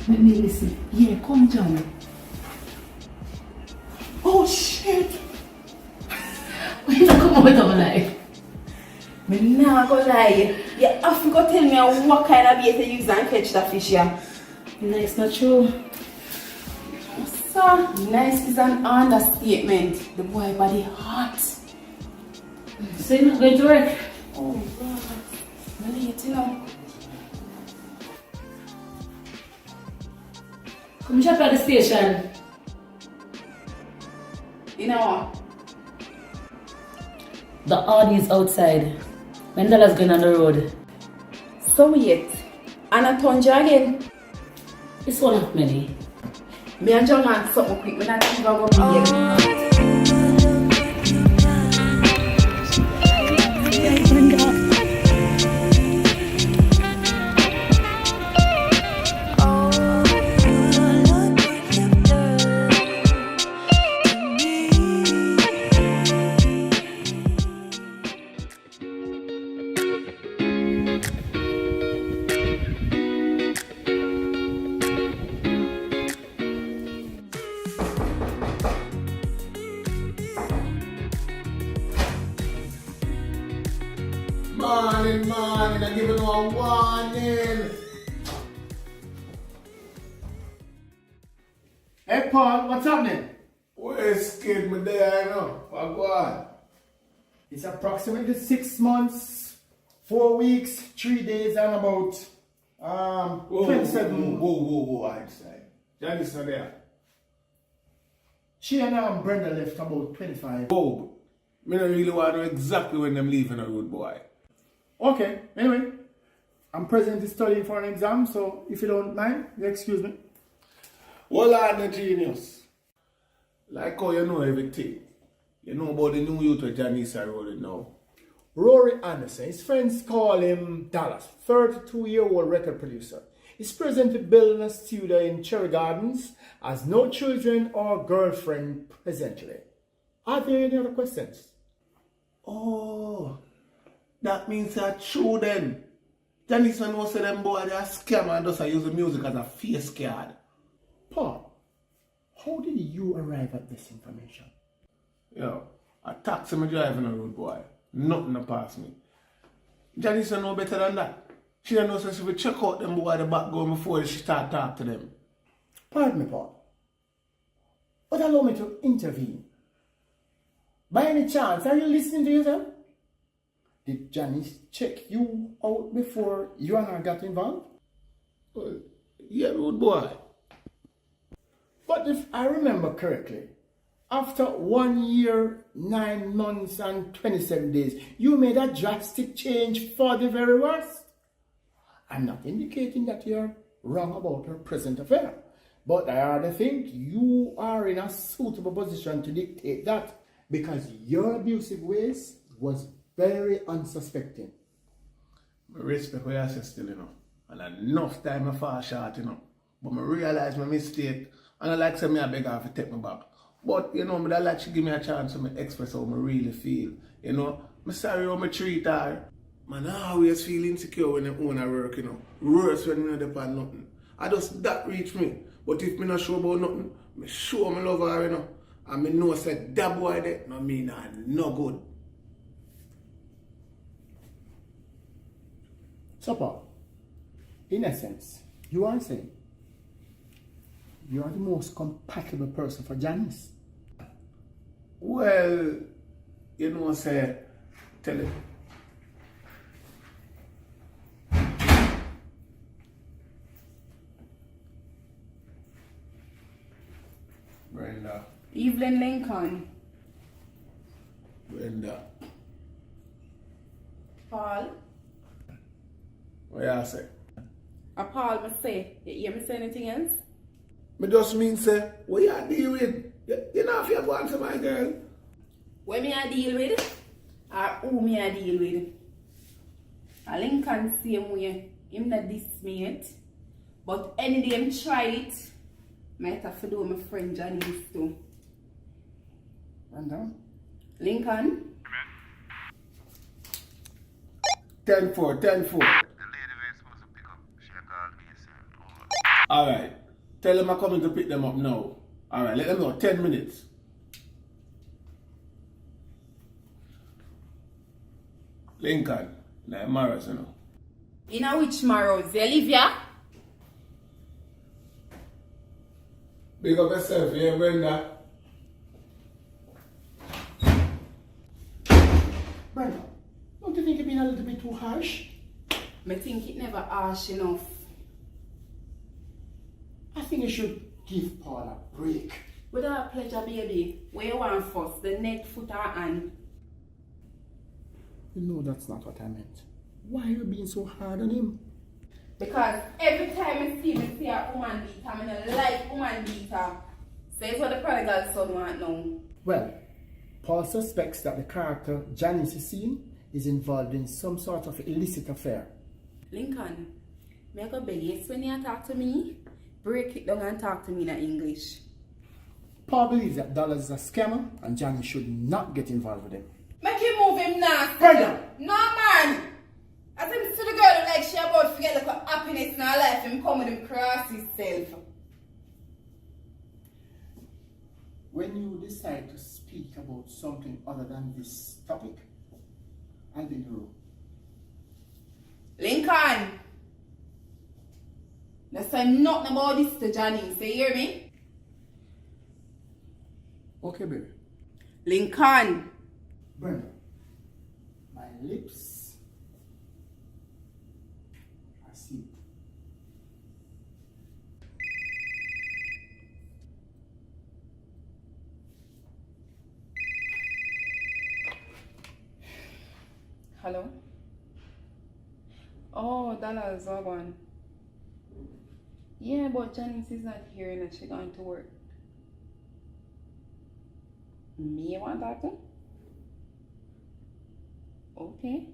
Let me listen. Yeah, come John. Oh shit! When I come out of my life. Me nah go lie. You have to go tell me what kind of bait you use and catch that fish here. No, it's not true. So, nice is an understatement. The boy body hot. So you're not going to work? Oh God. I'm late, you know. Come shop at the station. You know what? The Audi is outside. $10 going on the road. So yet. And I turn you again. It's one of many. Me and John want something quick. Me not even go be here. Morning, I'm giving you a warning. Hey Paul, what's happening? Where's kid me there, I know. What go on? It's approximately 6 months, 4 weeks, 3 days, and about 27. Whoa, I'd say. Janice not there. She and Brenda left about 25. Whoa. Me don't really want to know exactly when them leaving a road, boy. Okay, anyway, I'm presently studying for an exam, so if you don't mind, you excuse me. Well, I'm the genius. Like how you know everything. You know about the new youth of Janice I wrote it now. Rory Anderson, his friends call him Dallas, 32-year-old record producer. He's presently building a studio in Cherry Gardens, has no children or girlfriend presently. Are there any other questions? Oh, that means that's true then. Janice knows say them boy they are scam and just use the music as a face card. Paul, how did you arrive at this information? Yo, a taxi me driving a road, boy. Nothing to pass me. Janice know better than that. She don't know so she will check out them boy at the back going before she start talk to them. Pardon me, Paul. But allow me to intervene. By any chance, are you listening to yourself? Did Janice check you out before you and her got involved? Well, yeah, road boy. But if I remember correctly, after 1 year, 9 months, and 27 days, you made a drastic change for the very worst. I'm not indicating that you're wrong about her present affair, but I hardly think you are in a suitable position to dictate that because your abusive ways was very unsuspecting. I respect what you say still, you know. And enough time I fall short, you know. But I realize my mistake. And I like to say me I beg her to take me back. But, you know, I like to give me a chance to express how I really feel. You know, I'm sorry how I treat her. Man, I always feel insecure when I own a work, you know. Worse when I don't depend on nothing. I just that reach me. But if me not sure about nothing, I show me love her, you know. And I know that that boy there, no mean no good. So, Paul, in essence, you are saying you are the most compatible person for Janice. Well, you know, say, tell it. Brenda. Evelyn Lincoln. Brenda. Paul. What you say? Paul, me say. You hear me say anything else? Me just mean say, what you deal with? You know if you go on to my girl. What me I deal with? Or who me I deal with? A Lincoln same way. Him not diss me yet. But any day him try it, might have to do with my friend Janice too. Brenda? Lincoln? 10-4, 10-4. The lady was supposed to pick up. She called me, said, oh. Alright. Tell them I'm coming to pick them up now. Alright, let them know. 10 minutes. Lincoln. Like Morris, you know. In a which Marrows? Olivia? Big up yourself, yeah, Brenda. Brenda, don't you think you're being a little bit too harsh? I think it never harsh enough. I think you should give Paul a break. Without pleasure, baby. Where you want first? The neck, foot, or hand? You know that's not what I meant. Why are you being so hard on him? Because every time I see a woman beat her, I don't like woman beat her. So it's what the prodigal son want now. Well, Paul suspects that the character Janice is seen is involved in some sort of illicit affair. Lincoln, may I go beg you when you talk to me? Break it down and talk to me in English. Paul believes that Dollar is a scammer and Janice should not get involved with him. Make him move him now. Brenda! No man! I think to the girl like she about to forget like happiness in her life, him come with him cross himself. When you decide to speak about something other than this topic, I'll be in the room. Lincoln! Let's say nothing about this to Johnny. Say, you hear me? Okay, baby. Lincoln! Brenda, my lips are sealed. Hello? Oh, Dallas, one. Yeah, but Janice is not here and she's going to work. Me, you want to talk to? Okay.